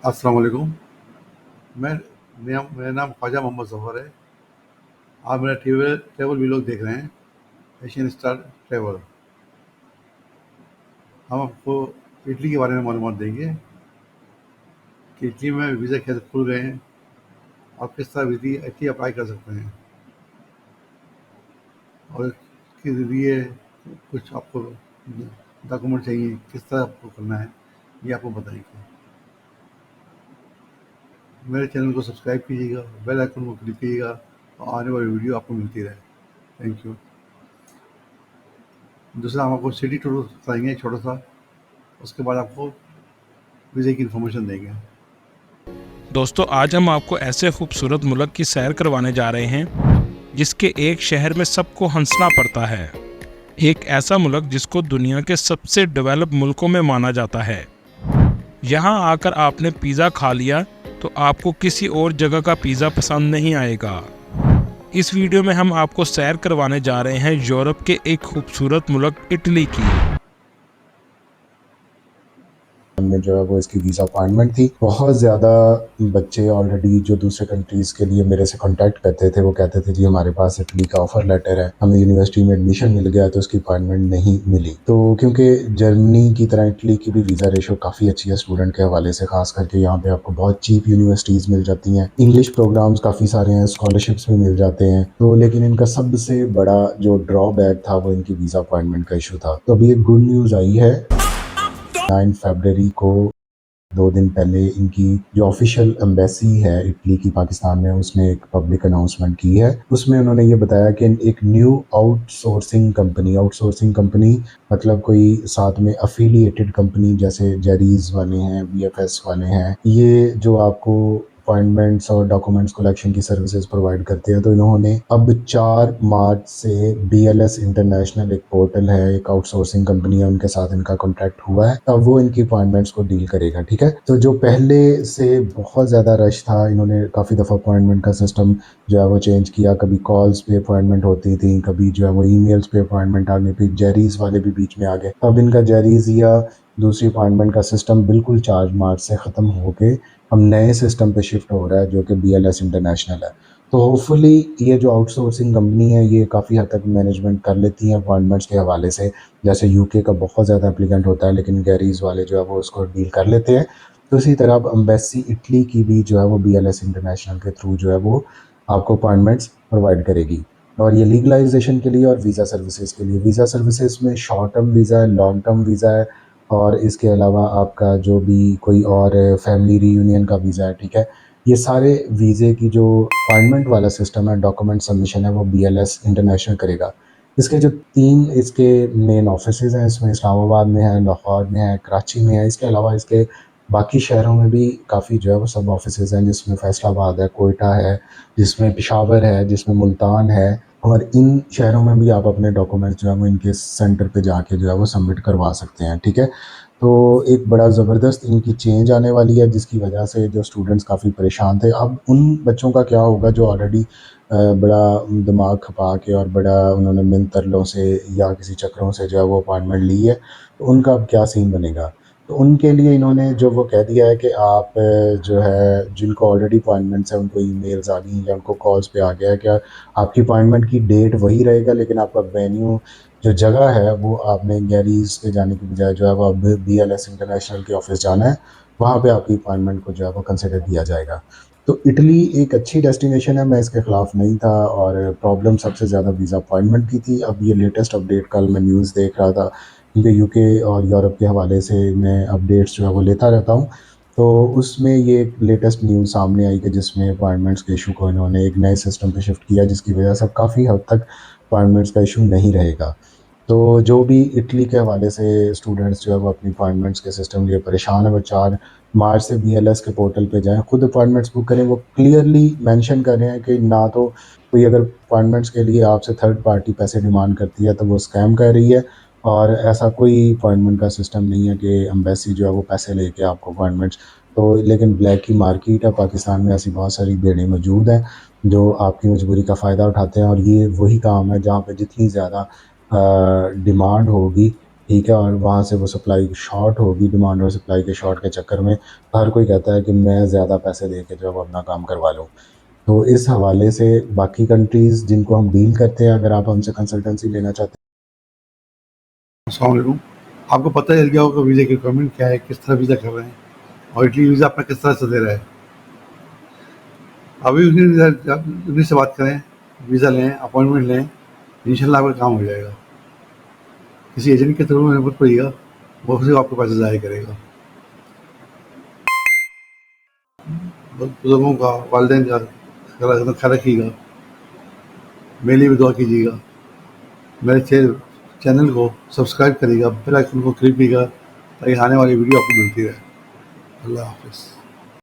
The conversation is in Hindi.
अस्सलाम वालेकुम। मैं मेरा नाम ख्वाजा मोहम्मद ज़फ़र है। आप मेरा ट्रैवल व्लॉग देख रहे हैं, एशियन स्टार ट्रैवल। हम आपको इटली के बारे में मालूमात देंगे कि इटली में वीज़ा कैसे खुल गए हैं और किस तरह इटली अप्लाई कर सकते हैं और इसके ज़रिए कुछ आपको डॉक्यूमेंट चाहिए, किस तरह आपको करना है, ये आपको बताएँगे। मेरे चैनल को सब्सक्राइब कीजिएगा, बेल आइकन को क्लिक कीजिएगा और आने वाली वीडियो आपको मिलती रहे। Thank you. दूसरा हम आपको सिटी टूर बताएँगे छोटा-सा, उसके बाद आपको वीज़ा की इन्फॉर्मेशन देंगे। दोस्तों, आज हम आपको ऐसे खूबसूरत मुल्क की सैर करवाने जा रहे हैं जिसके एक शहर में सबको हंसना पड़ता है। एक ऐसा मुल्क जिसको दुनिया के सबसे डेवलप मुल्कों में माना जाता है। यहाँ आकर आपने पिज़्ज़ा खा लिया तो आपको किसी और जगह का पिज़्ज़ा पसंद नहीं आएगा। इस वीडियो में हम आपको सैर करवाने जा रहे हैं यूरोप के एक खूबसूरत मुल्क इटली की। में जो है वो इसकी वीज़ा अपॉइंटमेंट थी। बहुत ज़्यादा बच्चे ऑलरेडी जो दूसरे कंट्रीज़ के लिए मेरे से कांटेक्ट करते थे, वो कहते थे जी हमारे पास इटली का ऑफ़र लेटर है, हमें यूनिवर्सिटी में एडमिशन मिल गया तो उसकी अपॉइंटमेंट नहीं मिली। तो क्योंकि जर्मनी की तरह इटली की भी वीज़ा रेशो काफ़ी अच्छी है स्टूडेंट के हवाले से, खास करके यहाँ पे आपको बहुत चीप यूनिवर्सिटीज़ मिल जाती हैं, इंग्लिश प्रोग्राम्स काफ़ी सारे हैं, स्कॉलरशिप्स भी मिल जाते हैं। तो लेकिन इनका सबसे बड़ा जो ड्रॉबैक था वो इनकी वीज़ा अपॉइंटमेंट का इशू था। तो अभी एक गुड न्यूज़ आई है, 9 फरवरी को 2 दिन पहले इनकी जो ऑफिशियल एम्बेसी है इटली की पाकिस्तान में, उसने एक पब्लिक अनाउंसमेंट की है। उसमें उन्होंने ये बताया कि एक न्यू आउटसोर्सिंग कंपनी मतलब कोई साथ में अफिलिएटेड कंपनी जैसे जेरीज वाले हैं, वीएफएस वाले हैं, ये जो आपको अपॉइंटमेंट्स और डॉक्यूमेंट्स कलेक्शन की सर्विसेज प्रोवाइड करते हैं। तो इन्होंने अब 4 मार्च से बीएलएस इंटरनेशनल एक पोर्टल है, एक आउटसोर्सिंग कंपनी है, उनके साथ इनका कॉन्ट्रैक्ट हुआ है। अब वो इनकी अपॉइंटमेंट्स को डील करेगा, ठीक है। तो जो पहले से बहुत ज़्यादा रश था, इन्होंने काफ़ी दफ़ा अपॉइंटमेंट का सिस्टम जो है वो चेंज किया। कभी कॉल्स पे अपॉइंटमेंट होती थी, कभी जो है वो ईमेल्स पे अपॉइंटमेंट आ गई, फिर जेरीज वाले भी बीच में आ गए। अब इनका जेरीज या दूसरी अपॉइंटमेंट का सिस्टम बिल्कुल 4 मार्च से ख़त्म होके हम नए सिस्टम पे शिफ्ट हो रहा है जो कि बीएलएस इंटरनेशनल है। तो होपफुली ये जो आउटसोर्सिंग कंपनी है ये काफ़ी हद तक मैनेजमेंट कर लेती है अपॉइंटमेंट्स के हवाले से। जैसे यूके का बहुत ज़्यादा एप्लीकेंट होता है लेकिन गैरीज वाले जो है वो उसको डील कर लेते हैं। तो इसी तरह अब एम्बेसी इटली की भी जो है वो बीएलएस इंटरनेशनल के थ्रू जो है वो आपको अपॉइंटमेंट्स प्रोवाइड करेगी। और ये लीगलाइजेशन के लिए और वीज़ा सर्विसेज के लिए, वीज़ा सर्विसेज में शॉर्ट टर्म वीज़ा है, लॉन्ग टर्म वीज़ा है और इसके अलावा आपका जो भी कोई और फैमिली रीयूनियन का वीज़ा है, ठीक है। ये सारे वीज़े की जो अपॉइंटमेंट वाला सिस्टम है, डॉक्यूमेंट सबमिशन है, वो बीएलएस इंटरनेशनल करेगा। इसके जो 3 इसके मेन ऑफिसेज़ हैं, इसमें इस्लामाबाद में है, लाहौर में है, कराची में है। इसके अलावा इसके बाकी शहरों में भी काफ़ी जो है वो सब ऑफिसेज़ हैं, जिसमें फैसलाबाद है, कोयटा है, जिसमें पेशावर है, जिसमें मुल्तान है। और इन शहरों में भी आप अपने डॉक्यूमेंट्स जो है वो इनके सेंटर पे जाके जो है वो सबमिट करवा सकते हैं, ठीक है। तो एक बड़ा ज़बरदस्त इनकी चेंज आने वाली है जिसकी वजह से जो स्टूडेंट्स काफ़ी परेशान थे। अब उन बच्चों का क्या होगा जो ऑलरेडी बड़ा दिमाग खपा के और बड़ा उन्होंने मिन तरलों से या किसी चक्रों से जो है वो अपॉइंटमेंट ली है, तो उनका अब क्या सीन बनेगा। तो उनके लिए इन्होंने जो वो कह दिया है कि आप जो है जिनको ऑलरेडी अपॉइंटमेंट्स हैं उनको ईमेल्स आ गई या उनको कॉल्स पे आ गया है कि आपकी अपॉइंटमेंट की डेट वही रहेगा लेकिन आपका वेन्यू जो जगह है वो आपने गैरीज के जाने की बजाय जो है वो अब बीएलएस इंटरनेशनल के ऑफिस जाना है, वहाँ पे आपकी अपॉइंटमेंट को जो है वो कंसिडर किया जाएगा। तो इटली एक अच्छी डेस्टिनेशन है, मैं इसके ख़िलाफ़ नहीं था और प्रॉब्लम सबसे ज़्यादा वीज़ा अपॉइंटमेंट की थी। अब ये लेटेस्ट अपडेट कल मैं न्यूज़ देख रहा था क्योंकि यूके और यूरोप के हवाले से मैं अपडेट्स जो है वो लेता रहता हूँ। तो उसमें ये एक लेटेस्ट न्यूज़ सामने आई कि जिसमें अपॉइंटमेंट्स के इशू को इन्होंने एक नए सिस्टम पे शिफ्ट किया जिसकी वजह से अब काफ़ी हद तक अपॉइंटमेंट्स का इशू नहीं रहेगा। तो जो भी इटली के हवाले से स्टूडेंट्स जो है वो अपनी अपॉइंटमेंट्स के सिस्टम लिए परेशान है, वो 4 मार्च से बीएलएस के पोर्टल पे जाएँ, खुद अपॉइंटमेंट्स बुक करें। वो क्लियरली मेंशन कर रहे हैं कि ना तो कोई अगर अपॉइंटमेंट्स के लिए आपसे थर्ड पार्टी पैसे डिमांड करती है तो वो स्कैम कर रही है और ऐसा कोई अपॉइंटमेंट का सिस्टम नहीं है कि एम्बेसी जो है वो पैसे लेके आपको अपॉइंटमेंट्स। तो लेकिन ब्लैक की मार्केट है पाकिस्तान में, ऐसी बहुत सारी भेड़ें मौजूद हैं जो आपकी मजबूरी का फ़ायदा उठाते हैं और ये वही काम है जहाँ पे जितनी ज़्यादा डिमांड होगी ठीक है, और वहाँ से वो सप्लाई शॉर्ट होगी, डिमांड और सप्लाई के शॉर्ट के चक्कर में हर कोई कहता है कि मैं ज़्यादा पैसे दे के जो है वो अपना काम करवा लूँ। तो इस हवाले से बाकी कंट्रीज़ जिनको हम डील करते हैं, अगर आप हमसे कंसल्टेंसी लेना चाहते अस्सलाम वालेकुम। आपको पता चल गया होगा वीज़ा की रिक्वायरमेंट क्या है, किस तरह वीज़ा कर रहे हैं और इटली वीज़ा अपना किस तरह से दे रहा है। अभी उन्हीं से बात करें, वीज़ा लें, अपॉइंटमेंट लें, इंशाल्लाह आपका काम हो जाएगा। किसी एजेंट के थ्रू में मत पड़िएगा, वो सिर्फ आपके पैसे ज़ाया करेगा। बुजुर्गों का, वालिदैन का ख्याल रखिएगा। मेरे लिए भी दुआ कीजिएगा। मेरे चैनल को सब्सक्राइब करिएगा, बेल आइकन को क्लिक कीजिएगा ताकि आने वाली वीडियो आपको मिलती रहे। अल्लाह हाफ़िज़।